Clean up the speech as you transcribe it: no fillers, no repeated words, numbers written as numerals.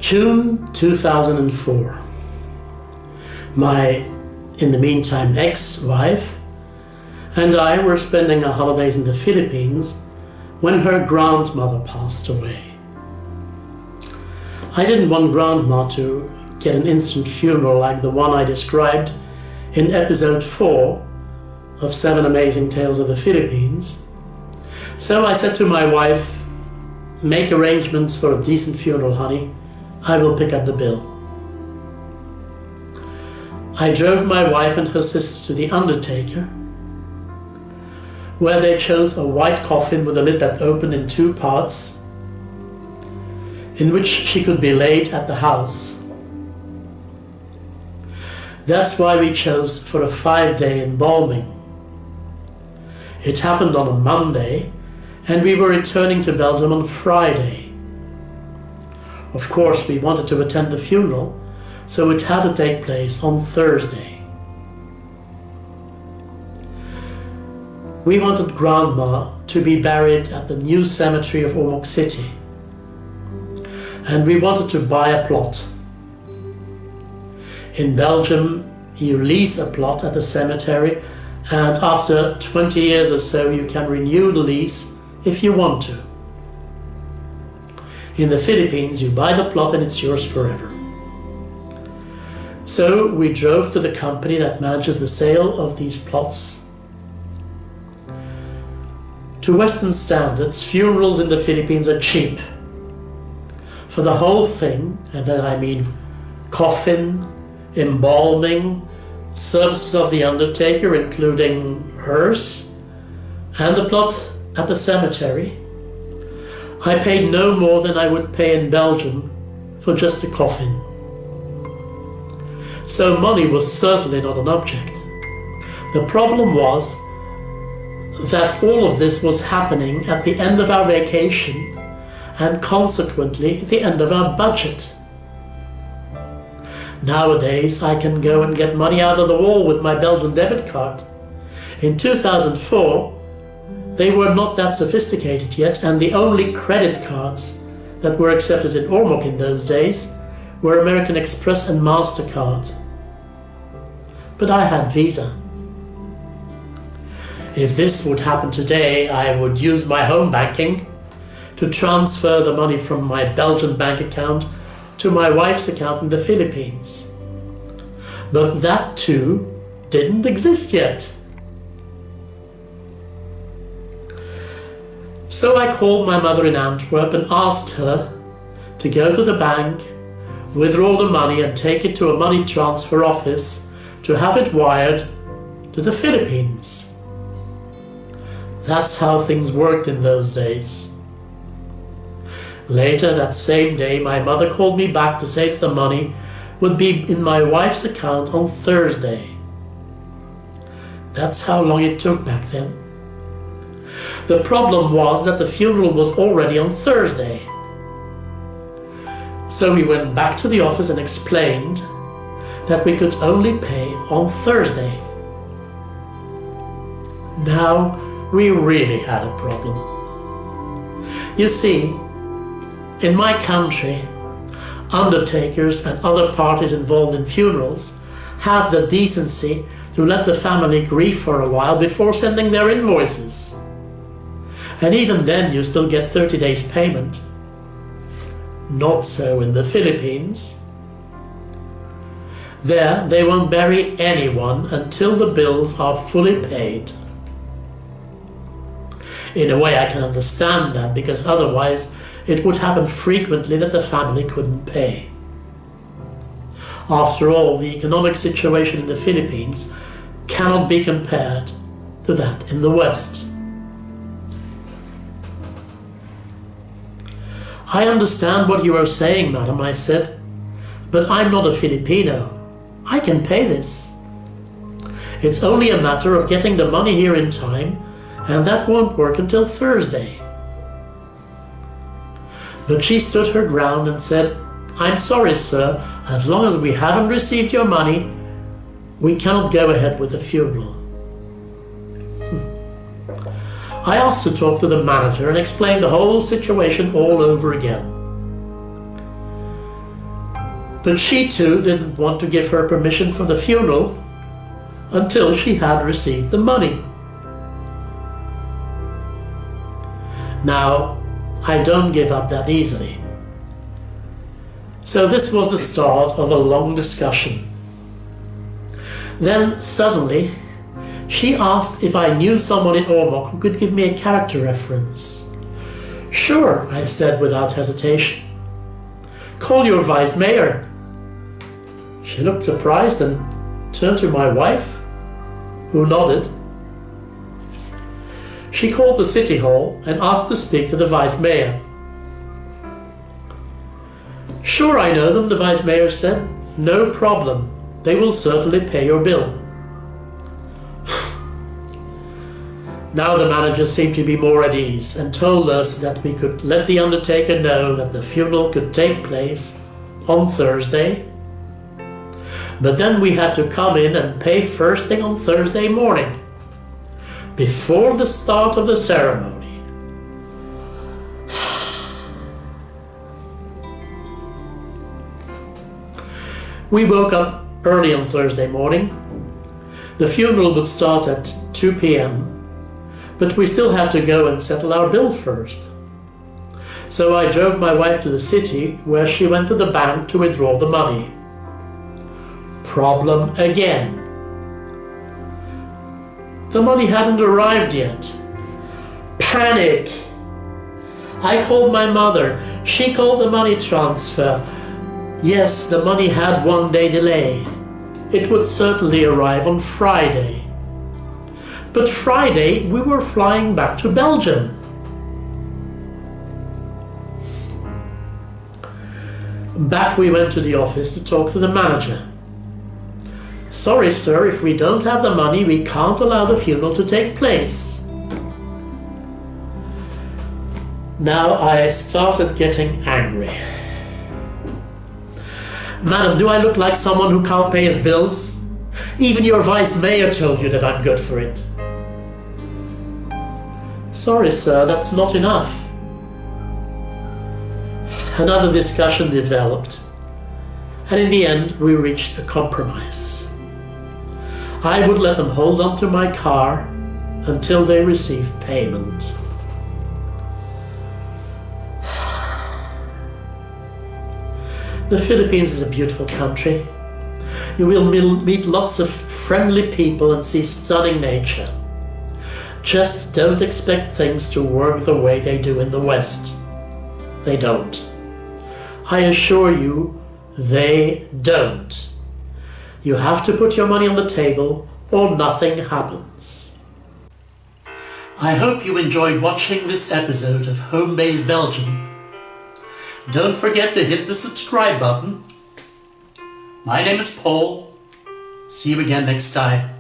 June 2004. My, in the meantime, ex-wife and I were spending our holidays in the Philippines when her grandmother passed away. I didn't want Grandma to get an instant funeral like the one I described in episode 4 of 7 Amazing Tales of the Philippines. So I said to my wife, "Make arrangements for a decent funeral, honey. I will pick up the bill." I drove my wife and her sister to the undertaker, where they chose a white coffin with a lid that opened in 2 parts, in which she could be laid at the house. That's why we chose for a 5-day embalming. It happened on a Monday, and we were returning to Belgium on Friday. Of course, we wanted to attend the funeral, so it had to take place on Thursday. We wanted Grandma to be buried at the new cemetery of Ormoc City, and we wanted to buy a plot. In Belgium, you lease a plot at the cemetery, and after 20 years or so you can renew the lease if you want to. In the Philippines, you buy the plot and it's yours forever. So we drove to the company that manages the sale of these plots. To Western standards, funerals in the Philippines are cheap. For the whole thing, and then I mean coffin, embalming, services of the undertaker, including hearse, and the plot at the cemetery, I paid no more than I would pay in Belgium for just a coffin. So money was certainly not an object. The problem was that all of this was happening at the end of our vacation and consequently at the end of our budget. Nowadays I can go and get money out of the wall with my Belgian debit card. In 2004 they were not that sophisticated yet, and the only credit cards that were accepted in Ormoc in those days were American Express and MasterCard. But I had Visa. If this would happen today, I would use my home banking to transfer the money from my Belgian bank account to my wife's account in the Philippines. But that too didn't exist yet. So I called my mother in Antwerp and asked her to go to the bank, withdraw the money and take it to a money transfer office to have it wired to the Philippines. That's how things worked in those days. Later that same day, my mother called me back to say that the money would be in my wife's account on Thursday. That's how long it took back then. The problem was that the funeral was already on Thursday. So we went back to the office and explained that we could only pay on Thursday. Now we really had a problem. You see, in my country, undertakers and other parties involved in funerals have the decency to let the family grieve for a while before sending their invoices. And even then you still get 30 days payment. Not so in the Philippines. There they won't bury anyone until the bills are fully paid. In a way I can understand that, because otherwise it would happen frequently that the family couldn't pay. After all, the economic situation in the Philippines cannot be compared to that in the West. "I understand what you are saying, madam," I said, "but I'm not a Filipino. I can pay this. It's only a matter of getting the money here in time, and that won't work until Thursday." But she stood her ground and said, "I'm sorry, sir, as long as we haven't received your money, we cannot go ahead with the funeral." I asked to talk to the manager and explained the whole situation all over again. But she too didn't want to give her permission for the funeral until she had received the money. Now, I don't give up that easily. So this was the start of a long discussion. Then suddenly, she asked if I knew someone in Ormoc who could give me a character reference. Sure, I said without hesitation. Call your vice mayor. She looked surprised and turned to my wife, who nodded. She called the city hall and asked to speak to the vice mayor. Sure, I know them, the vice mayor said. No problem. They will certainly pay your bill. Now the manager seemed to be more at ease and told us that we could let the undertaker know that the funeral could take place on Thursday. But then we had to come in and pay first thing on Thursday morning, before the start of the ceremony. We woke up early on Thursday morning. The funeral would start at 2 p.m., but we still had to go and settle our bill first. So I drove my wife to the city, where she went to the bank to withdraw the money. Problem again. The money hadn't arrived yet. Panic! I called my mother. She called the money transfer. Yes, the money had 1 day delay. It would certainly arrive on Friday. But Friday we were flying back to Belgium. Back we went to the office to talk to the manager. Sorry, sir, if we don't have the money, we can't allow the funeral to take place. Now I started getting angry. Madam, do I look like someone who can't pay his bills? Even your vice mayor told you that I'm good for it. Sorry, sir, that's not enough. Another discussion developed, and in the end we reached a compromise. I would let them hold on to my car until they received payment. The Philippines is a beautiful country. You will meet lots of friendly people and see stunning nature. Just don't expect things to work the way they do in the West. They don't. I assure you, they don't. You have to put your money on the table or nothing happens. I hope you enjoyed watching this episode of Home Base Belgium. Don't forget to hit the subscribe button. My name is Paul. See you again next time.